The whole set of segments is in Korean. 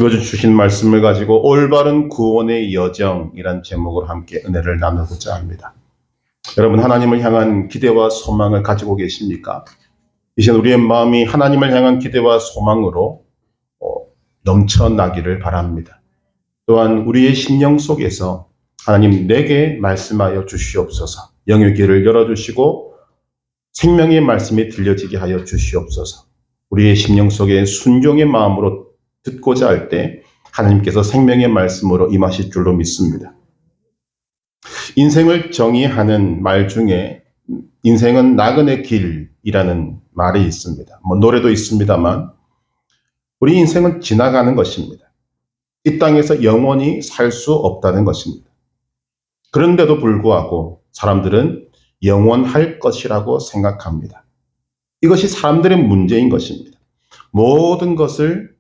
이번 주신 말씀을 가지고 올바른 구원의 여정이란 제목으로 함께 은혜를 나누고자 합니다. 여러분, 하나님을 향한 기대와 소망을 가지고 계십니까? 이제 우리의 마음이 하나님을 향한 기대와 소망으로 넘쳐나기를 바랍니다. 또한 우리의 심령 속에서 하나님 내게 말씀하여 주시옵소서, 영의 귀를 열어주시고 생명의 말씀이 들려지게 하여 주시옵소서. 우리의 심령 속에 순종의 마음으로 듣고자 할 때 하나님께서 생명의 말씀으로 임하실 줄로 믿습니다. 인생을 정의하는 말 중에 인생은 나그네 길이라는 말이 있습니다. 노래도 있습니다만 우리 인생은 지나가는 것입니다. 이 땅에서 영원히 살 수 없다는 것입니다. 그런데도 불구하고 사람들은 영원할 것이라고 생각합니다. 이것이 사람들의 문제인 것입니다. 모든 것을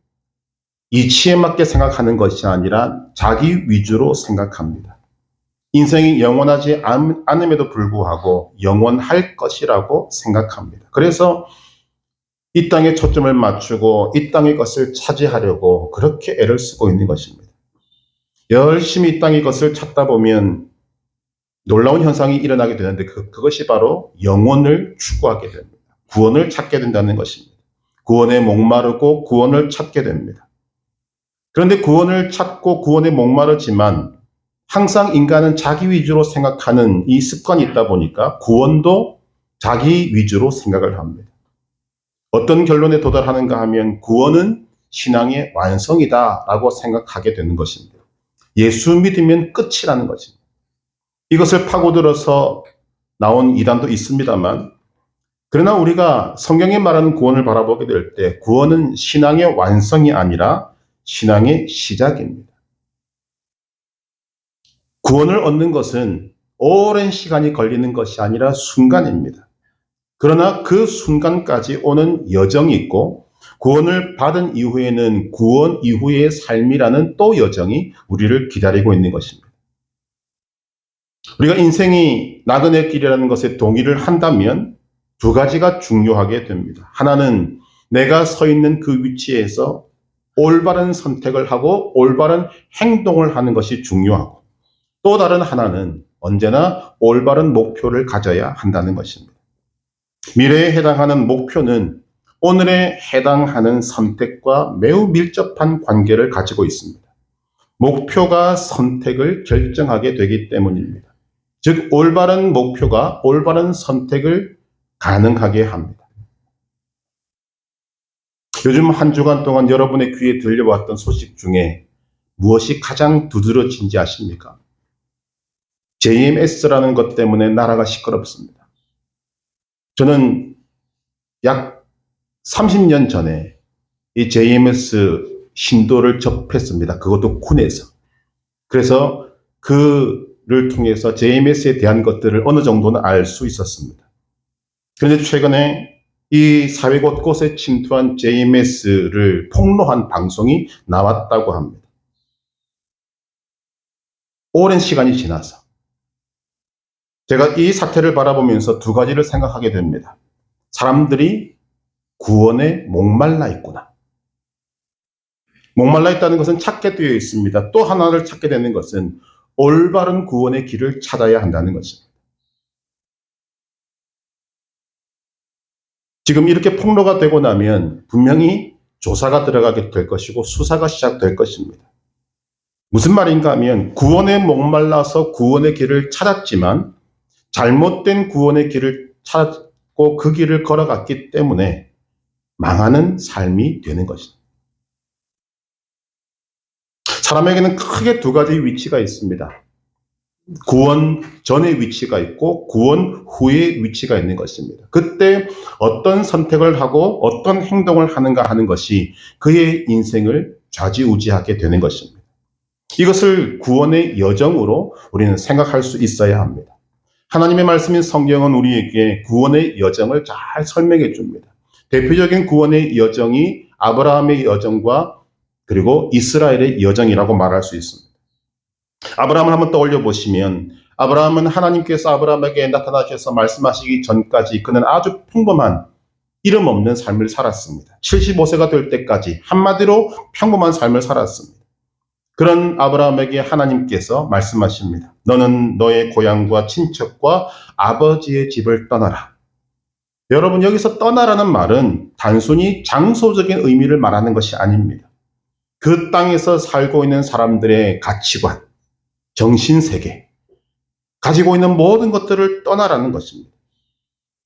이치에 맞게 생각하는 것이 아니라 자기 위주로 생각합니다. 인생이 영원하지 않음에도 불구하고 영원할 것이라고 생각합니다. 그래서 이 땅에 초점을 맞추고 이 땅의 것을 차지하려고 그렇게 애를 쓰고 있는 것입니다. 열심히 이 땅의 것을 찾다 보면 놀라운 현상이 일어나게 되는데 그것이 바로 영혼을 추구하게 됩니다. 구원을 찾게 된다는 것입니다. 구원에 목마르고 구원을 찾게 됩니다. 그런데 구원을 찾고 구원에 목마르지만 항상 인간은 자기 위주로 생각하는 이 습관이 있다 보니까 구원도 자기 위주로 생각을 합니다. 어떤 결론에 도달하는가 하면 구원은 신앙의 완성이다라고 생각하게 되는 것입니다. 예수 믿으면 끝이라는 것입니다. 이것을 파고들어서 나온 이단도 있습니다만, 그러나 우리가 성경에 말하는 구원을 바라보게 될 때 구원은 신앙의 완성이 아니라 신앙의 시작입니다. 구원을 얻는 것은 오랜 시간이 걸리는 것이 아니라 순간입니다. 그러나 그 순간까지 오는 여정이 있고 구원을 받은 이후에는 구원 이후의 삶이라는 또 여정이 우리를 기다리고 있는 것입니다. 우리가 인생이 나그네 길이라는 것에 동의를 한다면 두 가지가 중요하게 됩니다. 하나는 내가 서 있는 그 위치에서 올바른 선택을 하고 올바른 행동을 하는 것이 중요하고, 또 다른 하나는 언제나 올바른 목표를 가져야 한다는 것입니다. 미래에 해당하는 목표는 오늘에 해당하는 선택과 매우 밀접한 관계를 가지고 있습니다. 목표가 선택을 결정하게 되기 때문입니다. 즉, 올바른 목표가 올바른 선택을 가능하게 합니다. 요즘 한 주간 동안 여러분의 귀에 들려왔던 소식 중에 무엇이 가장 두드러진지 아십니까? JMS라는 것 때문에 나라가 시끄럽습니다. 저는 약 30년 전에 이 JMS 신도를 접했습니다. 그것도 군에서. 그래서 그를 통해서 JMS에 대한 것들을 어느 정도는 알 수 있었습니다. 그런데 최근에 이 사회 곳곳에 침투한 JMS를 폭로한 방송이 나왔다고 합니다. 오랜 시간이 지나서 제가 이 사태를 바라보면서 두 가지를 생각하게 됩니다. 사람들이 구원에 목말라 있구나. 목말라 있다는 것은 찾게 되어 있습니다. 또 하나를 찾게 되는 것은 올바른 구원의 길을 찾아야 한다는 것입니다. 지금 이렇게 폭로가 되고 나면 분명히 조사가 들어가게 될 것이고 수사가 시작될 것입니다. 무슨 말인가 하면 구원에 목말라서 구원의 길을 찾았지만 잘못된 구원의 길을 찾고 그 길을 걸어갔기 때문에 망하는 삶이 되는 것입니다. 사람에게는 크게 두 가지 위치가 있습니다. 구원 전의 위치가 있고 구원 후의 위치가 있는 것입니다. 그때 어떤 선택을 하고 어떤 행동을 하는가 하는 것이 그의 인생을 좌지우지하게 되는 것입니다. 이것을 구원의 여정으로 우리는 생각할 수 있어야 합니다. 하나님의 말씀인 성경은 우리에게 구원의 여정을 잘 설명해 줍니다. 대표적인 구원의 여정이 아브라함의 여정과 그리고 이스라엘의 여정이라고 말할 수 있습니다. 아브라함을 한번 떠올려 보시면 아브라함은 하나님께서 아브라함에게 나타나셔서 말씀하시기 전까지 그는 아주 평범한 이름 없는 삶을 살았습니다. 75세가 될 때까지 한마디로 평범한 삶을 살았습니다. 그런 아브라함에게 하나님께서 말씀하십니다. 너는 너의 고향과 친척과 아버지의 집을 떠나라. 여러분, 여기서 떠나라는 말은 단순히 장소적인 의미를 말하는 것이 아닙니다. 그 땅에서 살고 있는 사람들의 가치관, 정신세계, 가지고 있는 모든 것들을 떠나라는 것입니다.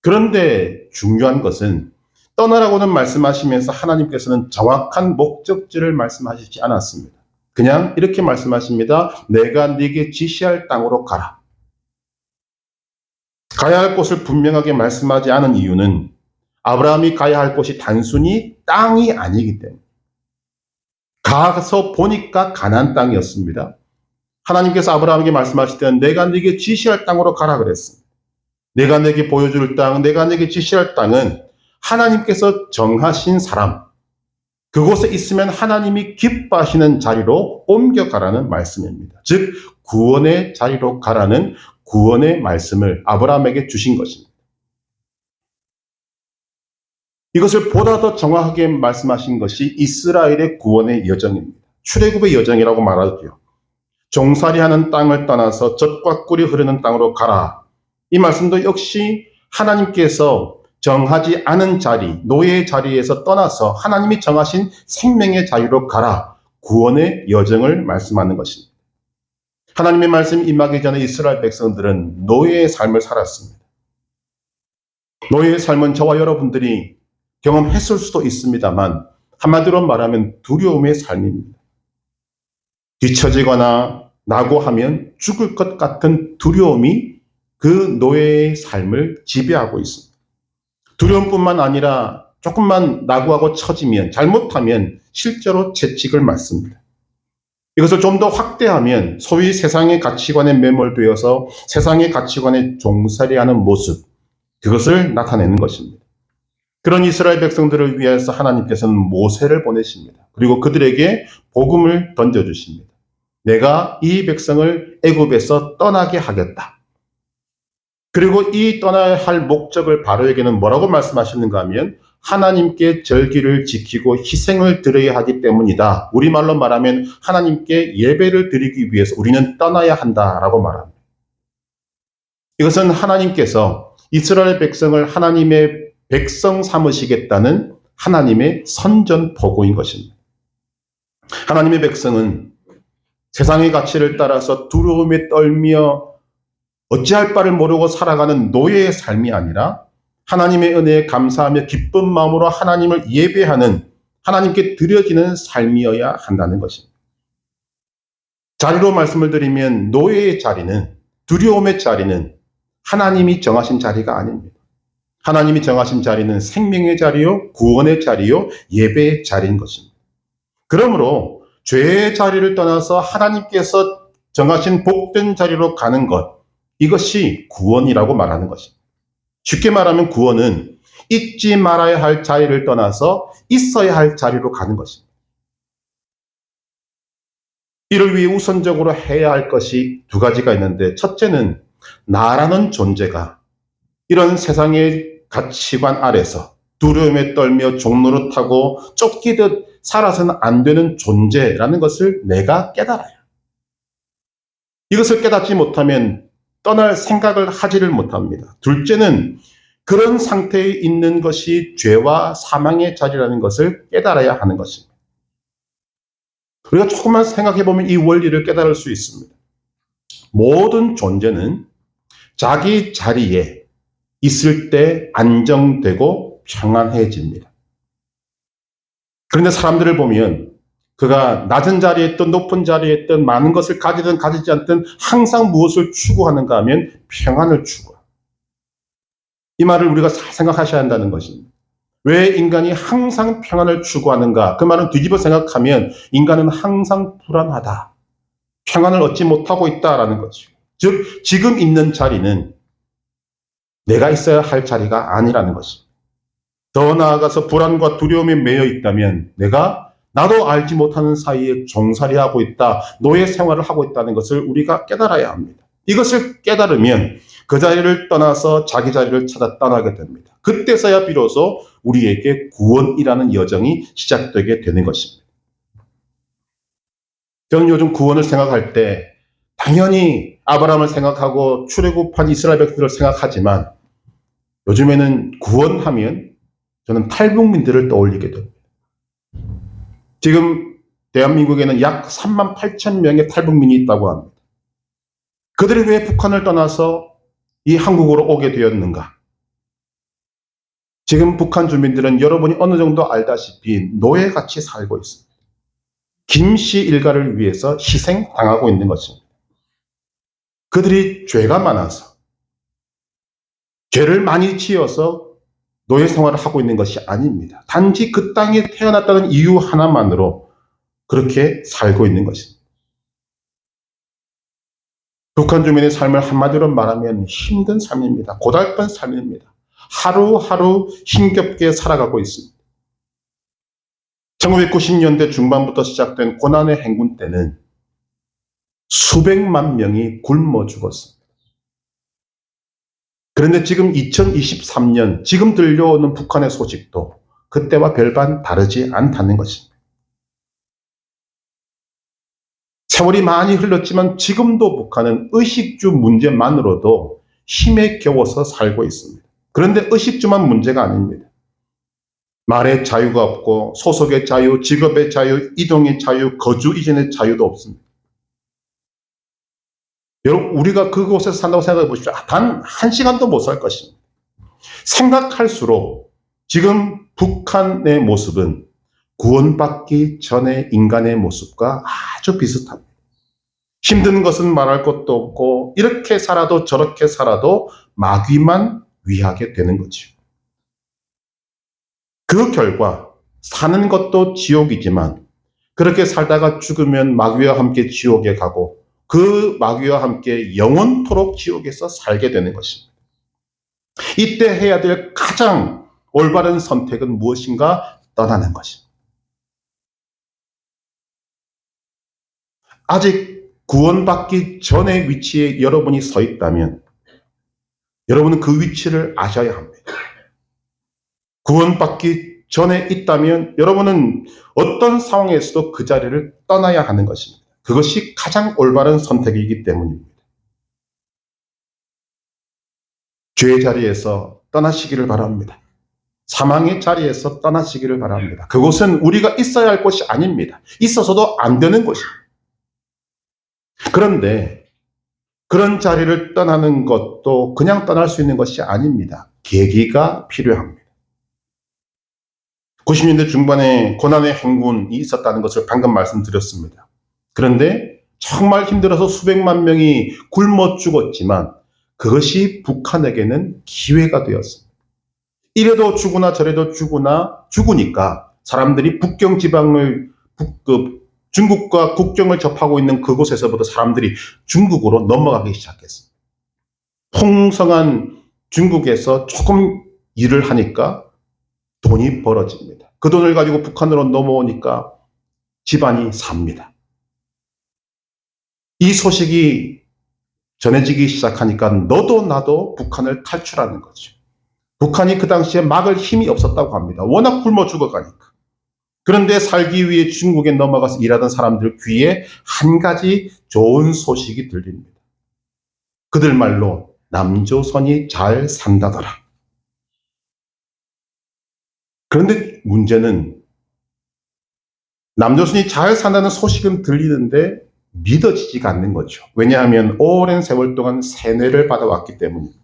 그런데 중요한 것은 떠나라고는 말씀하시면서 하나님께서는 정확한 목적지를 말씀하시지 않았습니다. 그냥 이렇게 말씀하십니다. 내가 네게 지시할 땅으로 가라. 가야 할 곳을 분명하게 말씀하지 않은 이유는 아브라함이 가야 할 곳이 단순히 땅이 아니기 때문에. 가서 보니까 가나안 땅이었습니다. 하나님께서 아브라함에게 말씀하실 때는 내가 네게 지시할 땅으로 가라 그랬습니다. 내가 내게 보여줄 땅, 내가 내게 지시할 땅은 하나님께서 정하신 사람, 그곳에 있으면 하나님이 기뻐하시는 자리로 옮겨가라는 말씀입니다. 즉 구원의 자리로 가라는 구원의 말씀을 아브라함에게 주신 것입니다. 이것을 보다 더 정확하게 말씀하신 것이 이스라엘의 구원의 여정입니다. 출애굽의 여정이라고 말하죠. 종살이하는 땅을 떠나서 젖과 꿀이 흐르는 땅으로 가라. 이 말씀도 역시 하나님께서 정하지 않은 자리, 노예의 자리에서 떠나서 하나님이 정하신 생명의 자리로 가라. 구원의 여정을 말씀하는 것입니다. 하나님의 말씀이 임하기 전에 이스라엘 백성들은 노예의 삶을 살았습니다. 노예의 삶은 저와 여러분들이 경험했을 수도 있습니다만 한마디로 말하면 두려움의 삶입니다. 뒤처지거나 낙오하면 죽을 것 같은 두려움이 그 노예의 삶을 지배하고 있습니다. 두려움뿐만 아니라 조금만 낙오하고 처지면 잘못하면 실제로 채찍을 맞습니다. 이것을 좀 더 확대하면 소위 세상의 가치관에 매몰되어서 세상의 가치관에 종살이하는 모습, 그것을 나타내는 것입니다. 그런 이스라엘 백성들을 위해서 하나님께서는 모세를 보내십니다. 그리고 그들에게 복음을 던져주십니다. 내가 이 백성을 애굽에서 떠나게 하겠다. 그리고 이 떠나야 할 목적을 바로에게는 뭐라고 말씀하셨는가 하면 하나님께 절기를 지키고 희생을 드려야 하기 때문이다. 우리말로 말하면 하나님께 예배를 드리기 위해서 우리는 떠나야 한다라고 말합니다. 이것은 하나님께서 이스라엘 백성을 하나님의 백성 삼으시겠다는 하나님의 선전포고인 것입니다. 하나님의 백성은 세상의 가치를 따라서 두려움에 떨며 어찌할 바를 모르고 살아가는 노예의 삶이 아니라 하나님의 은혜에 감사하며 기쁜 마음으로 하나님을 예배하는 하나님께 드려지는 삶이어야 한다는 것입니다. 자리로 말씀을 드리면 노예의 자리는, 두려움의 자리는 하나님이 정하신 자리가 아닙니다. 하나님이 정하신 자리는 생명의 자리요, 구원의 자리요, 예배의 자리인 것입니다. 그러므로 죄의 자리를 떠나서 하나님께서 정하신 복된 자리로 가는 것, 이것이 구원이라고 말하는 것입니다. 쉽게 말하면 구원은 잊지 말아야 할 자리를 떠나서 있어야 할 자리로 가는 것입니다. 이를 위해 우선적으로 해야 할 것이 두 가지가 있는데, 첫째는 나라는 존재가 이런 세상의 가치관 아래서 두려움에 떨며 종노릇하고 쫓기듯 살아서는 안 되는 존재라는 것을 내가 깨달아야. 이것을 깨닫지 못하면 떠날 생각을 하지를 못합니다. 둘째는 그런 상태에 있는 것이 죄와 사망의 자리라는 것을 깨달아야 하는 것입니다. 우리가 조금만 생각해보면 이 원리를 깨달을 수 있습니다. 모든 존재는 자기 자리에 있을 때 안정되고 평안해집니다. 그런데 사람들을 보면 그가 낮은 자리에 있든 높은 자리에 있든 많은 것을 가지든 가지지 않든 항상 무엇을 추구하는가 하면 평안을 추구합니다. 이 말을 우리가 잘 생각하셔야 한다는 것입니다. 왜 인간이 항상 평안을 추구하는가? 그 말은 뒤집어 생각하면 인간은 항상 불안하다. 평안을 얻지 못하고 있다라는 거죠. 즉 지금 있는 자리는 내가 있어야 할 자리가 아니라는 것입니다. 더 나아가서 불안과 두려움에 매여 있다면 내가 나도 알지 못하는 사이에 종살이하고 있다, 노예 생활을 하고 있다는 것을 우리가 깨달아야 합니다. 이것을 깨달으면 그 자리를 떠나서 자기 자리를 찾아 떠나게 됩니다. 그때서야 비로소 우리에게 구원이라는 여정이 시작되게 되는 것입니다. 저는 요즘 구원을 생각할 때 당연히 아브라함을 생각하고 출애굽한 이스라엘 백성들을 생각하지만 요즘에는 구원하면 저는 탈북민들을 떠올리게 됩니다. 지금 대한민국에는 약 3만 8천 명의 탈북민이 있다고 합니다. 그들이 왜 북한을 떠나서 이 한국으로 오게 되었는가? 지금 북한 주민들은 여러분이 어느 정도 알다시피 노예같이 살고 있습니다. 김씨 일가를 위해서 희생당하고 있는 것입니다. 그들이 죄가 많아서, 죄를 많이 지어서 노예 생활을 하고 있는 것이 아닙니다. 단지 그 땅에 태어났다는 이유 하나만으로 그렇게 살고 있는 것입니다. 북한 주민의 삶을 한마디로 말하면 힘든 삶입니다. 고달픈 삶입니다. 하루하루 힘겹게 살아가고 있습니다. 1990년대 중반부터 시작된 고난의 행군 때는 수백만 명이 굶어 죽었습니다. 그런데 지금 2023년, 지금 들려오는 북한의 소식도 그때와 별반 다르지 않다는 것입니다. 세월이 많이 흘렀지만 지금도 북한은 의식주 문제만으로도 힘에 겨워서 살고 있습니다. 그런데 의식주만 문제가 아닙니다. 말의 자유가 없고 소속의 자유, 직업의 자유, 이동의 자유, 거주 이전의 자유도 없습니다. 여러분, 우리가 그곳에서 산다고 생각해 보십시오. 단 한 시간도 못 살 것입니다. 생각할수록 지금 북한의 모습은 구원받기 전의 인간의 모습과 아주 비슷합니다. 힘든 것은 말할 것도 없고 이렇게 살아도 저렇게 살아도 마귀만 위하게 되는 거죠. 그 결과 사는 것도 지옥이지만 그렇게 살다가 죽으면 마귀와 함께 지옥에 가고 그 마귀와 함께 영원토록 지옥에서 살게 되는 것입니다. 이때 해야 될 가장 올바른 선택은 무엇인가? 떠나는 것입니다. 아직 구원받기 전의 위치에 여러분이 서 있다면 여러분은 그 위치를 아셔야 합니다. 구원받기 전에 있다면 여러분은 어떤 상황에서도 그 자리를 떠나야 하는 것입니다. 그것이 가장 올바른 선택이기 때문입니다. 죄의 자리에서 떠나시기를 바랍니다. 사망의 자리에서 떠나시기를 바랍니다. 그곳은 우리가 있어야 할 곳이 아닙니다. 있어서도 안 되는 곳입니다. 그런데 그런 자리를 떠나는 것도 그냥 떠날 수 있는 것이 아닙니다. 계기가 필요합니다. 90년대 중반에 고난의 행군이 있었다는 것을 방금 말씀드렸습니다. 그런데 정말 힘들어서 수백만 명이 굶어 죽었지만 그것이 북한에게는 기회가 되었습니다. 이래도 죽으나 저래도 죽으니까 사람들이 북경 지방을 중국과 국경을 접하고 있는 그곳에서부터 사람들이 중국으로 넘어가기 시작했습니다. 풍성한 중국에서 조금 일을 하니까 돈이 벌어집니다. 그 돈을 가지고 북한으로 넘어오니까 집안이 삽니다. 이 소식이 전해지기 시작하니까 너도 나도 북한을 탈출하는 거죠. 북한이 그 당시에 막을 힘이 없었다고 합니다. 워낙 굶어 죽어가니까. 그런데 살기 위해 중국에 넘어가서 일하던 사람들 귀에 한 가지 좋은 소식이 들립니다. 그들 말로 남조선이 잘 산다더라. 그런데 문제는 남조선이 잘 산다는 소식은 들리는데 믿어지지가 않는 거죠. 왜냐하면 오랜 세월 동안 세뇌를 받아왔기 때문입니다.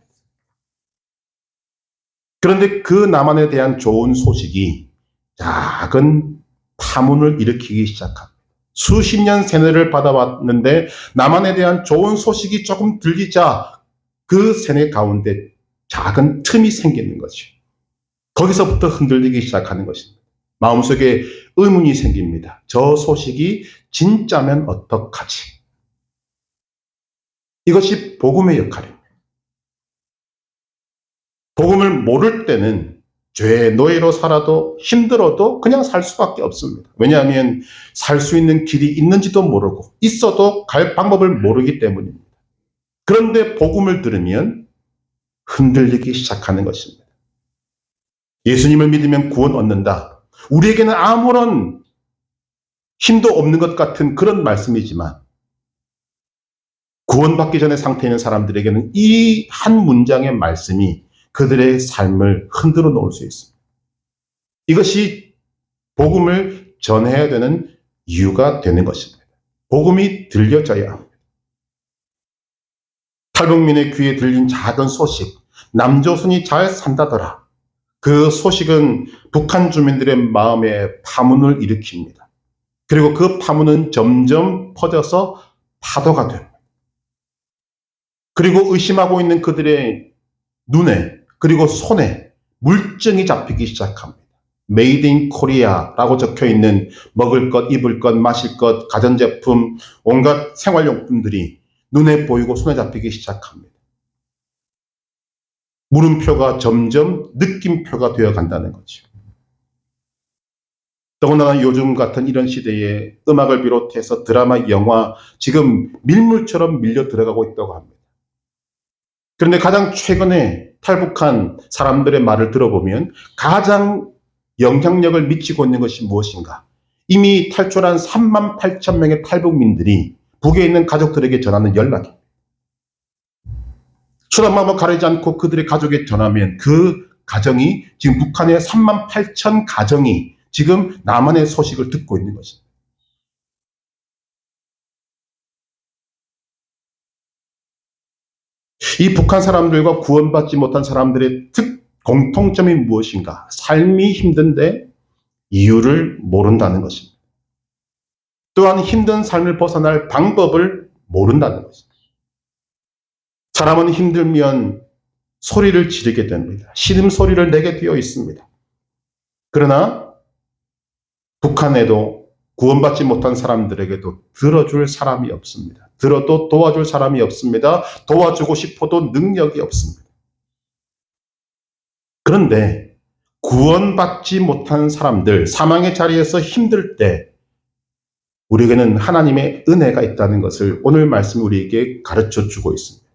그런데 그 남한에 대한 좋은 소식이 작은 파문을 일으키기 시작합니다. 수십 년 세뇌를 받아왔는데 남한에 대한 좋은 소식이 조금 들리자 그 세뇌 가운데 작은 틈이 생기는 거죠. 거기서부터 흔들리기 시작하는 것입니다. 마음속에 의문이 생깁니다. 저 소식이 진짜면 어떡하지? 이것이 복음의 역할입니다. 복음을 모를 때는 죄의 노예로 살아도 힘들어도 그냥 살 수밖에 없습니다. 왜냐하면 살 수 있는 길이 있는지도 모르고 있어도 갈 방법을 모르기 때문입니다. 그런데 복음을 들으면 흔들리기 시작하는 것입니다. 예수님을 믿으면 구원 얻는다. 우리에게는 아무런 힘도 없는 것 같은 그런 말씀이지만 구원받기 전의 상태에 있는 사람들에게는 이 한 문장의 말씀이 그들의 삶을 흔들어 놓을 수 있습니다. 이것이 복음을 전해야 되는 이유가 되는 것입니다. 복음이 들려져야 합니다. 탈북민의 귀에 들린 작은 소식, 남조선이 잘 산다더라. 그 소식은 북한 주민들의 마음에 파문을 일으킵니다. 그리고 그 파문은 점점 퍼져서 파도가 됩니다. 그리고 의심하고 있는 그들의 눈에 그리고 손에 물증이 잡히기 시작합니다. Made in Korea라고 적혀있는 먹을 것, 입을 것, 마실 것, 가전제품, 온갖 생활용품들이 눈에 보이고 손에 잡히기 시작합니다. 물음표가 점점 느낌표가 되어 간다는 거죠. 더군다나 요즘 같은 이런 시대에 음악을 비롯해서 드라마, 영화 지금 밀물처럼 밀려 들어가고 있다고 합니다. 그런데 가장 최근에 탈북한 사람들의 말을 들어보면 가장 영향력을 미치고 있는 것이 무엇인가? 이미 탈출한 3만 8천 명의 탈북민들이 북에 있는 가족들에게 전하는 연락입니다. 수단마음을 가리지 않고 그들의 가족에 전하면 그 가정이 지금 북한의 3만 8천 가정이 지금 남한의 소식을 듣고 있는 것입니다. 이 북한 사람들과 구원받지 못한 사람들의 공통점이 무엇인가? 삶이 힘든데 이유를 모른다는 것입니다. 또한 힘든 삶을 벗어날 방법을 모른다는 것입니다. 사람은 힘들면 소리를 지르게 됩니다. 신음소리를 내게 되어 있습니다. 그러나 북한에도 구원받지 못한 사람들에게도 들어줄 사람이 없습니다. 들어도 도와줄 사람이 없습니다. 도와주고 싶어도 능력이 없습니다. 그런데 구원받지 못한 사람들, 사망의 자리에서 힘들 때 우리에게는 하나님의 은혜가 있다는 것을 오늘 말씀이 우리에게 가르쳐 주고 있습니다.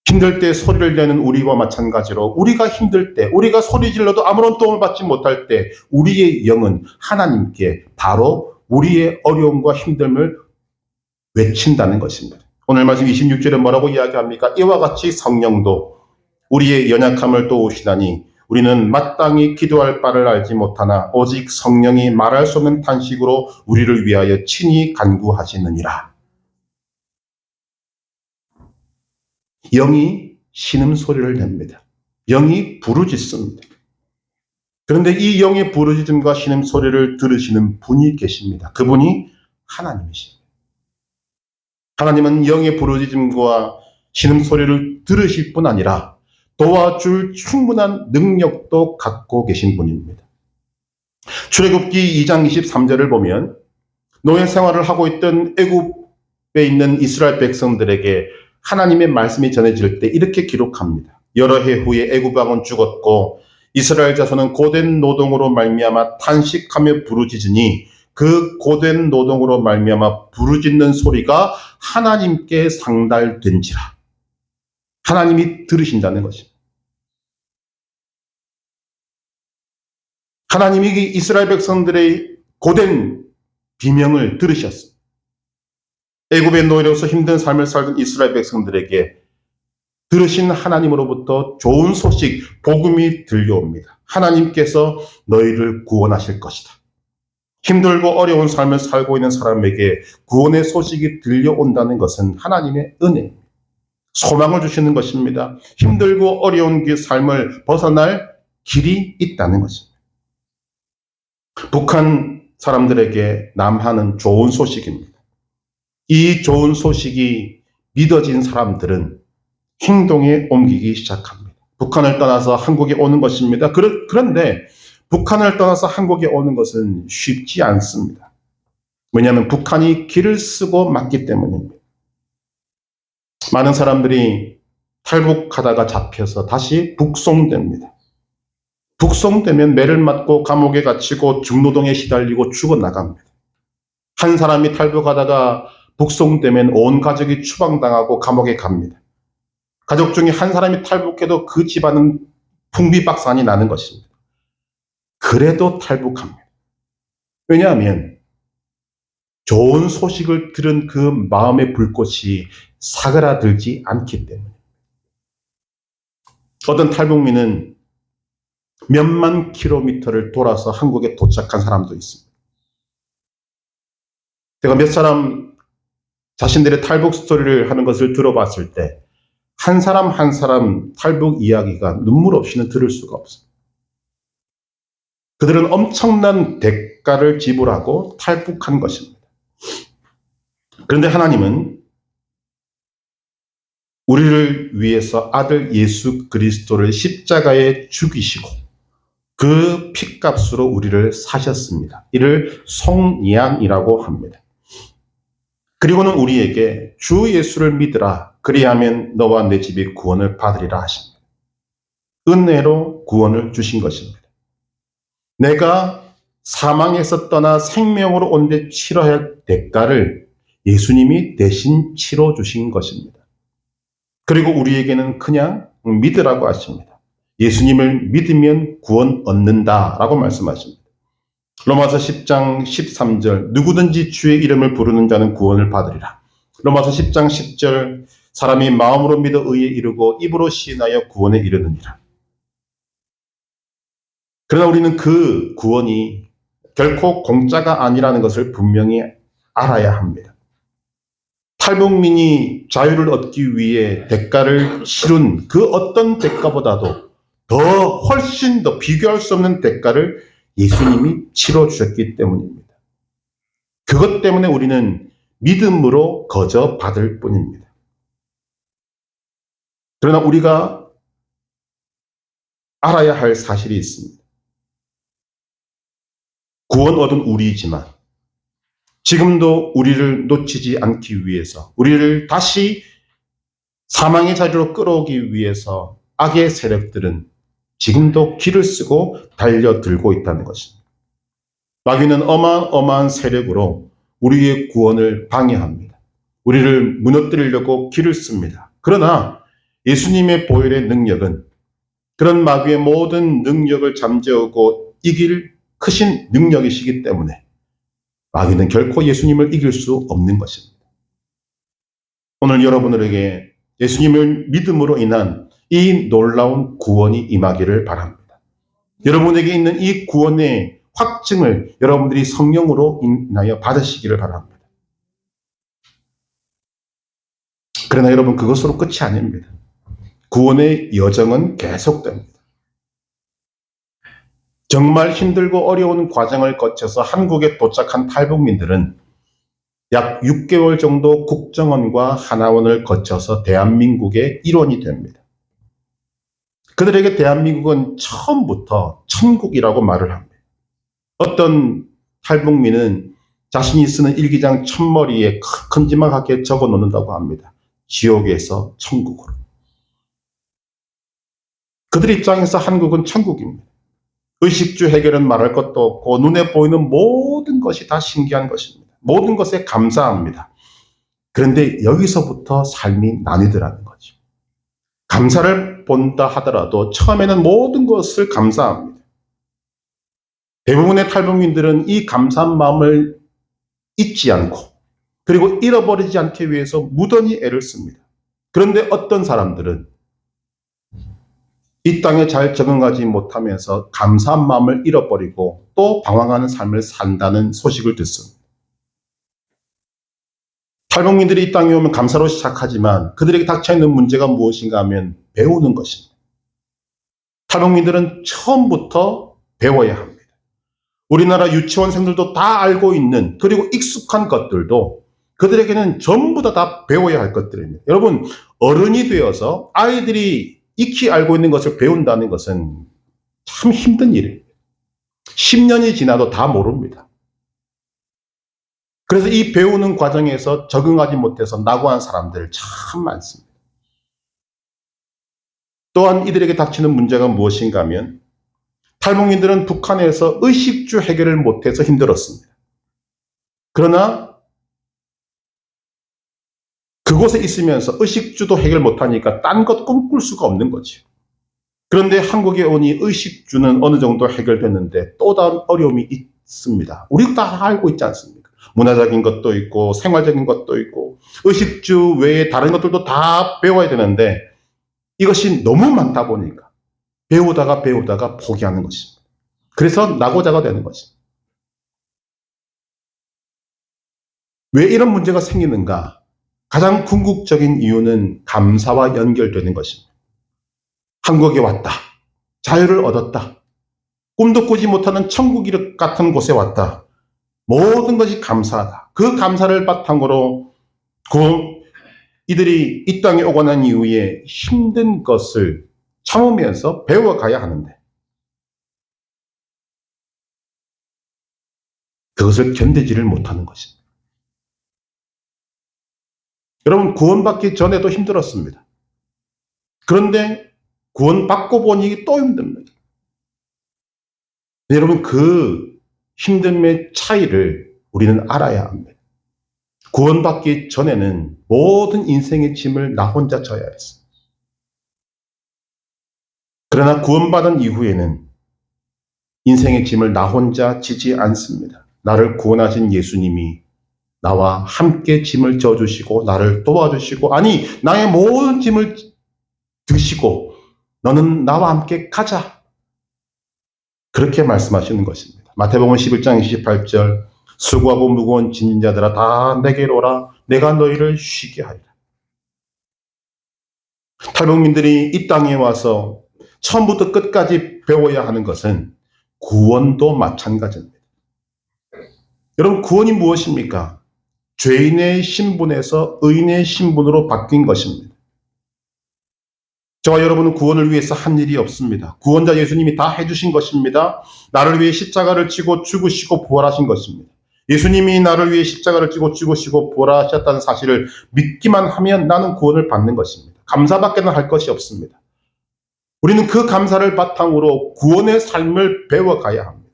힘들 때 소리를 내는 우리와 마찬가지로 우리가 힘들 때, 우리가 소리 질러도 아무런 도움을 받지 못할 때 우리의 영은 하나님께 바로 우리의 어려움과 힘듦을 외친다는 것입니다. 오늘 말씀 26절에 뭐라고 이야기합니까? 이와 같이 성령도 우리의 연약함을 도우시다니 우리는 마땅히 기도할 바를 알지 못하나 오직 성령이 말할 수 없는 탄식으로 우리를 위하여 친히 간구하시느니라. 영이 신음소리를 냅니다. 영이 부르짖습니다. 그런데 이 영의 부르짖음과 신음소리를 들으시는 분이 계십니다. 그분이 하나님이십니다. 하나님은 영의 부르짖음과 신음소리를 들으실 뿐 아니라 도와줄 충분한 능력도 갖고 계신 분입니다. 출애굽기 2장 23절을 보면 노예 생활을 하고 있던 애굽에 있는 이스라엘 백성들에게 하나님의 말씀이 전해질 때 이렇게 기록합니다. 여러 해 후에 애굽 왕은 죽었고 이스라엘 자손은 고된 노동으로 말미암아 탄식하며 부르짖으니 그 고된 노동으로 말미암아 부르짖는 소리가 하나님께 상달된지라. 하나님이 들으신다는 것입니다. 하나님이 이스라엘 백성들의 고된 비명을 들으셨습니다. 애굽의 노예로서 힘든 삶을 살던 이스라엘 백성들에게 들으신 하나님으로부터 좋은 소식, 복음이 들려옵니다. 하나님께서 너희를 구원하실 것이다. 힘들고 어려운 삶을 살고 있는 사람에게 구원의 소식이 들려온다는 것은 하나님의 은혜입니다. 소망을 주시는 것입니다. 힘들고 어려운 그 삶을 벗어날 길이 있다는 것입니다. 북한 사람들에게 남한은 좋은 소식입니다. 이 좋은 소식이 믿어진 사람들은 행동에 옮기기 시작합니다. 북한을 떠나서 한국에 오는 것입니다. 그런데 북한을 떠나서 한국에 오는 것은 쉽지 않습니다. 왜냐하면 북한이 길을 쓰고 막기 때문입니다. 많은 사람들이 탈북하다가 잡혀서 다시 북송됩니다. 북송되면 매를 맞고 감옥에 갇히고 중노동에 시달리고 죽어나갑니다. 한 사람이 탈북하다가 북송되면 온 가족이 추방당하고 감옥에 갑니다. 가족 중에 한 사람이 탈북해도 그 집안은 풍비박산이 나는 것입니다. 그래도 탈북합니다. 왜냐하면 좋은 소식을 들은 그 마음의 불꽃이 사그라들지 않기 때문에. 어떤 탈북민은 몇만 킬로미터를 돌아서 한국에 도착한 사람도 있습니다. 제가 몇 사람 자신들의 탈북 스토리를 하는 것을 들어봤을 때 한 사람 한 사람 탈북 이야기가 눈물 없이는 들을 수가 없습니다. 그들은 엄청난 대가를 지불하고 탈북한 것입니다. 그런데 하나님은 우리를 위해서 아들 예수 그리스도를 십자가에 죽이시고 그 핏값으로 우리를 사셨습니다. 이를 속량이라고 합니다. 그리고는 우리에게 주 예수를 믿으라. 그리하면 너와 내 집이 구원을 받으리라 하십니다. 은혜로 구원을 주신 것입니다. 내가 사망에서 떠나 생명으로 온 데 치러야 할 대가를 예수님이 대신 치러 주신 것입니다. 그리고 우리에게는 그냥 믿으라고 하십니다. 예수님을 믿으면 구원 얻는다라고 말씀하십니다. 로마서 10장 13절 누구든지 주의 이름을 부르는 자는 구원을 받으리라. 로마서 10장 10절 사람이 마음으로 믿어 의에 이르고 입으로 시인하여 구원에 이르느니라. 그러나 우리는 그 구원이 결코 공짜가 아니라는 것을 분명히 알아야 합니다. 탈북민이 자유를 얻기 위해 대가를 치른 그 어떤 대가보다도 더 훨씬 더 비교할 수 없는 대가를 예수님이 치러주셨기 때문입니다. 그것 때문에 우리는 믿음으로 거저 받을 뿐입니다. 그러나 우리가 알아야 할 사실이 있습니다. 구원 얻은 우리이지만 지금도 우리를 놓치지 않기 위해서 우리를 다시 사망의 자리로 끌어오기 위해서 악의 세력들은 지금도 길을 쓰고 달려들고 있다는 것입니다. 마귀는 어마어마한 세력으로 우리의 구원을 방해합니다. 우리를 무너뜨리려고 길을 씁니다. 그러나 예수님의 보혈의 능력은 그런 마귀의 모든 능력을 잠재우고 이길 크신 능력이시기 때문에 마귀는 결코 예수님을 이길 수 없는 것입니다. 오늘 여러분들에게 예수님을 믿음으로 인한 이 놀라운 구원이 임하기를 바랍니다. 여러분에게 있는 이 구원의 확증을 여러분들이 성령으로 인하여 받으시기를 바랍니다. 그러나 여러분 그것으로 끝이 아닙니다. 구원의 여정은 계속됩니다. 정말 힘들고 어려운 과정을 거쳐서 한국에 도착한 탈북민들은 약 6개월 정도 국정원과 하나원을 거쳐서 대한민국의 일원이 됩니다. 그들에게 대한민국은 처음부터 천국이라고 말을 합니다. 어떤 탈북민은 자신이 쓰는 일기장 첫머리에 큼지막하게 적어 놓는다고 합니다. 지옥에서 천국으로. 그들 입장에서 한국은 천국입니다. 의식주 해결은 말할 것도 없고 눈에 보이는 모든 것이 다 신기한 것입니다. 모든 것에 감사합니다. 그런데 여기서부터 삶이 나뉘더라는 거죠. 감사를 본다 하더라도 처음에는 모든 것을 감사합니다. 대부분의 탈북민들은 이 감사한 마음을 잊지 않고 그리고 잃어버리지 않기 위해서 무던히 애를 씁니다. 그런데 어떤 사람들은 이 땅에 잘 적응하지 못하면서 감사한 마음을 잃어버리고 또 방황하는 삶을 산다는 소식을 듣습니다. 탈북민들이 이 땅에 오면 감사로 시작하지만 그들에게 닥쳐있는 문제가 무엇인가 하면 배우는 것입니다. 탈북민들은 처음부터 배워야 합니다. 우리나라 유치원생들도 다 알고 있는 그리고 익숙한 것들도 그들에게는 전부 다 배워야 할 것들입니다. 여러분 어른이 되어서 아이들이 익히 알고 있는 것을 배운다는 것은 참 힘든 일입니다. 10년이 지나도 다 모릅니다. 그래서 이 배우는 과정에서 적응하지 못해서 낙오한 사람들 참 많습니다. 또한 이들에게 닥치는 문제가 무엇인가 하면 탈북민들은 북한에서 의식주 해결을 못해서 힘들었습니다. 그러나 그곳에 있으면서 의식주도 해결 못하니까 딴 것 꿈꿀 수가 없는 거죠. 그런데 한국에 오니 의식주는 어느 정도 해결됐는데 또 다른 어려움이 있습니다. 우리 다 알고 있지 않습니까? 문화적인 것도 있고 생활적인 것도 있고 의식주 외에 다른 것들도 다 배워야 되는데 이것이 너무 많다 보니까 배우다가 포기하는 것입니다. 그래서 낙오자가 되는 것입니다. 왜 이런 문제가 생기는가? 가장 궁극적인 이유는 감사와 연결되는 것입니다. 한국에 왔다. 자유를 얻었다. 꿈도 꾸지 못하는 천국 같은 곳에 왔다. 모든 것이 감사하다. 그 감사를 바탕으로 이들이 이 땅에 오고 난 이후에 힘든 것을 참으면서 배워가야 하는데 그것을 견디지를 못하는 것입니다. 여러분, 구원받기 전에도 힘들었습니다. 그런데 구원받고 보니 또 힘듭니다. 여러분, 그 힘듦의 차이를 우리는 알아야 합니다. 구원받기 전에는 모든 인생의 짐을 나 혼자 져야 했습니다. 그러나 구원받은 이후에는 인생의 짐을 나 혼자 지지 않습니다. 나를 구원하신 예수님이 나와 함께 짐을 져주시고 나를 도와주시고 아니 나의 모든 짐을 드시고 너는 나와 함께 가자. 그렇게 말씀하시는 것입니다. 마태복음 11장 28절 수고하고 무거운 짐진 자들아 다 내게로 오라 내가 너희를 쉬게 하리라. 탈북민들이 이 땅에 와서 처음부터 끝까지 배워야 하는 것은 구원도 마찬가지입니다. 여러분, 구원이 무엇입니까? 죄인의 신분에서 의인의 신분으로 바뀐 것입니다. 저와 여러분은 구원을 위해서 한 일이 없습니다. 구원자 예수님이 다 해주신 것입니다. 나를 위해 십자가를 지고 죽으시고 부활하신 것입니다. 예수님이 나를 위해 십자가를 지고 죽으시고 부활하셨다는 사실을 믿기만 하면 나는 구원을 받는 것입니다. 감사밖에는 할 것이 없습니다. 우리는 그 감사를 바탕으로 구원의 삶을 배워가야 합니다.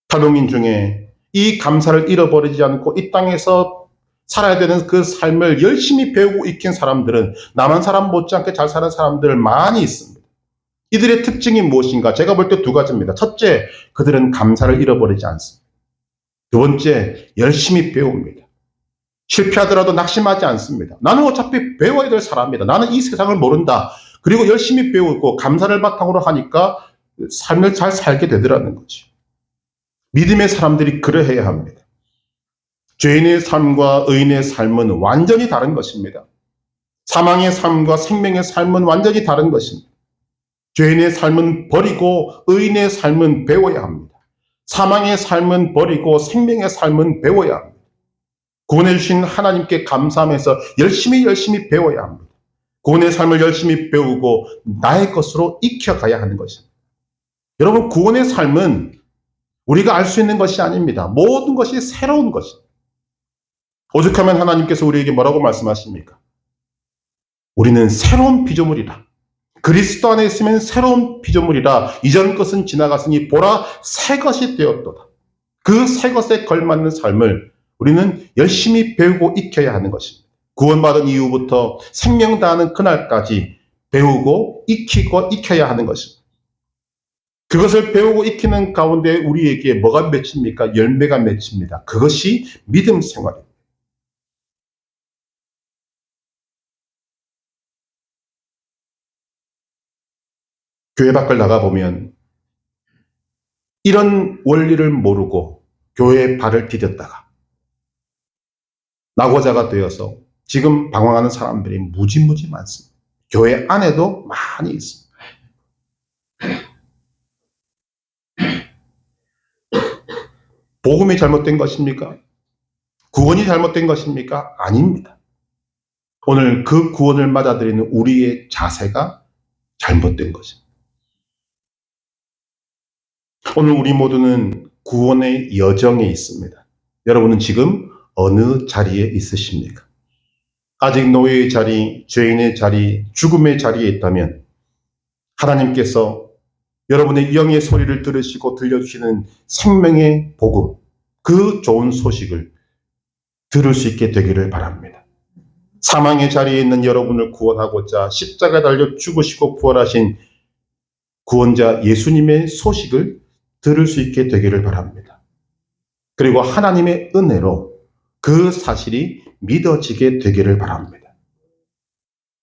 탈북민 중에 이 감사를 잃어버리지 않고 이 땅에서 살아야 되는 그 삶을 열심히 배우고 익힌 사람들은 남한 사람 못지않게 잘 사는 사람들 많이 있습니다. 이들의 특징이 무엇인가? 제가 볼 때 두 가지입니다. 첫째, 그들은 감사를 잃어버리지 않습니다. 두 번째, 열심히 배웁니다. 실패하더라도 낙심하지 않습니다. 나는 어차피 배워야 될 사람입니다. 나는 이 세상을 모른다. 그리고 열심히 배우고 감사를 바탕으로 하니까 삶을 잘 살게 되더라는 거죠. 믿음의 사람들이 그러해야 합니다. 죄인의 삶과 의인의 삶은 완전히 다른 것입니다. 사망의 삶과 생명의 삶은 완전히 다른 것입니다. 죄인의 삶은 버리고 의인의 삶은 배워야 합니다. 사망의 삶은 버리고 생명의 삶은 배워야 합니다. 구원해 주신 하나님께 감사하면서 열심히 배워야 합니다. 구원의 삶을 열심히 배우고 나의 것으로 익혀가야 하는 것입니다. 여러분, 구원의 삶은 우리가 알 수 있는 것이 아닙니다. 모든 것이 새로운 것입니다. 오죽하면 하나님께서 우리에게 뭐라고 말씀하십니까? 우리는 새로운 피조물이라. 그리스도 안에 있으면 새로운 피조물이라. 이전 것은 지나갔으니 보라 새 것이 되었도다. 그 새 것에 걸맞는 삶을 우리는 열심히 배우고 익혀야 하는 것입니다. 구원받은 이후부터 생명 다하는 그날까지 배우고 익히고 익혀야 하는 것입니다. 그것을 배우고 익히는 가운데 우리에게 뭐가 맺힙니까? 열매가 맺힙니다. 그것이 믿음 생활입니다. 교회 밖을 나가보면 이런 원리를 모르고 교회에 발을 디뎠다가 낙오자가 되어서 지금 방황하는 사람들이 무지무지 많습니다. 교회 안에도 많이 있습니다. 복음이 잘못된 것입니까? 구원이 잘못된 것입니까? 아닙니다. 오늘 그 구원을 맞아들이는 우리의 자세가 잘못된 것입니다. 오늘 우리 모두는 구원의 여정에 있습니다. 여러분은 지금 어느 자리에 있으십니까? 아직 노예의 자리, 죄인의 자리, 죽음의 자리에 있다면 하나님께서 여러분의 영의 소리를 들으시고 들려주시는 생명의 복음, 그 좋은 소식을 들을 수 있게 되기를 바랍니다. 사망의 자리에 있는 여러분을 구원하고자 십자가에 달려 죽으시고 부활하신 구원자 예수님의 소식을 들을 수 있게 되기를 바랍니다. 그리고 하나님의 은혜로 그 사실이 믿어지게 되기를 바랍니다.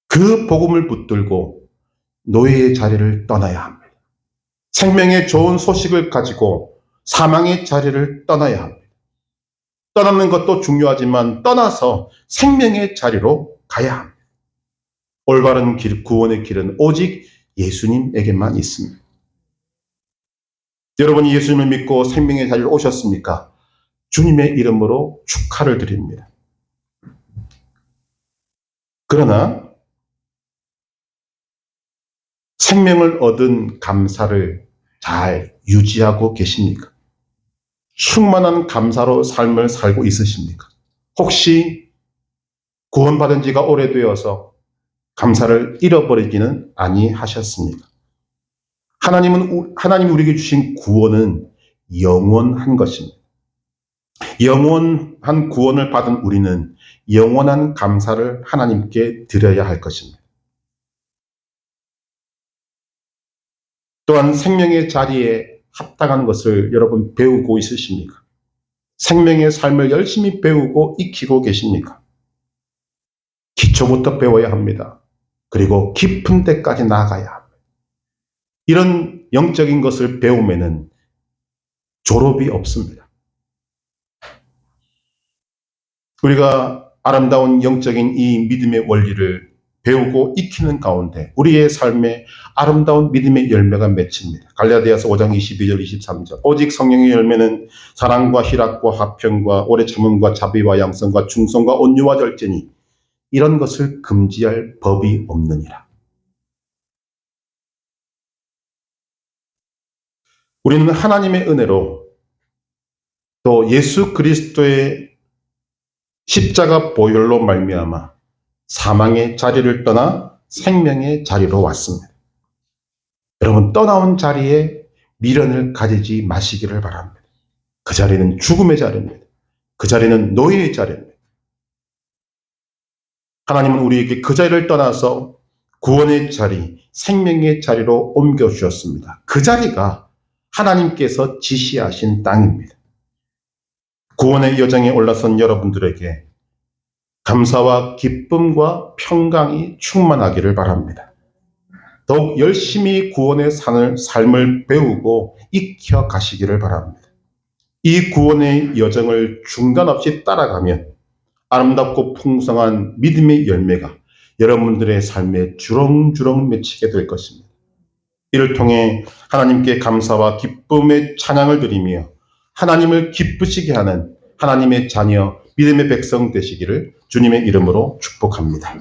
그 복음을 붙들고 노예의 자리를 떠나야 합니다. 생명의 좋은 소식을 가지고 사망의 자리를 떠나야 합니다. 떠나는 것도 중요하지만 떠나서 생명의 자리로 가야 합니다. 올바른 길, 구원의 길은 오직 예수님에게만 있습니다. 여러분이 예수님을 믿고 생명의 자리로 오셨습니까? 주님의 이름으로 축하를 드립니다. 그러나 생명을 얻은 감사를 잘 유지하고 계십니까? 충만한 감사로 삶을 살고 있으십니까? 혹시 구원받은 지가 오래되어서 감사를 잃어버리지는 아니하셨습니까? 하나님이 우리에게 주신 구원은 영원한 것입니다. 영원한 구원을 받은 우리는 영원한 감사를 하나님께 드려야 할 것입니다. 또한 생명의 자리에 합당한 것을 여러분 배우고 있으십니까? 생명의 삶을 열심히 배우고 익히고 계십니까? 기초부터 배워야 합니다. 그리고 깊은 데까지 나아가야 합니다. 이런 영적인 것을 배우면은 졸업이 없습니다. 우리가 아름다운 영적인 이 믿음의 원리를 배우고 익히는 가운데 우리의 삶에 아름다운 믿음의 열매가 맺힙니다. 갈라디아서 5장 22절 23절 오직 성령의 열매는 사랑과 희락과 화평과 오래 참음과 자비와 양성과 충성과 온유와 절제니 이런 것을 금지할 법이 없느니라. 우리는 하나님의 은혜로 또 예수 그리스도의 십자가 보혈로 말미암아 사망의 자리를 떠나 생명의 자리로 왔습니다. 여러분, 떠나온 자리에 미련을 가지지 마시기를 바랍니다. 그 자리는 죽음의 자리입니다. 그 자리는 노예의 자리입니다. 하나님은 우리에게 그 자리를 떠나서 구원의 자리, 생명의 자리로 옮겨주셨습니다. 그 자리가 하나님께서 지시하신 땅입니다. 구원의 여정에 올라선 여러분들에게 감사와 기쁨과 평강이 충만하기를 바랍니다. 더욱 열심히 구원의 삶을 배우고 익혀 가시기를 바랍니다. 이 구원의 여정을 중단 없이 따라가면 아름답고 풍성한 믿음의 열매가 여러분들의 삶에 주렁주렁 맺히게 될 것입니다. 이를 통해 하나님께 감사와 기쁨의 찬양을 드리며 하나님을 기쁘시게 하는 하나님의 자녀, 믿음의 백성 되시기를 주님의 이름으로 축복합니다.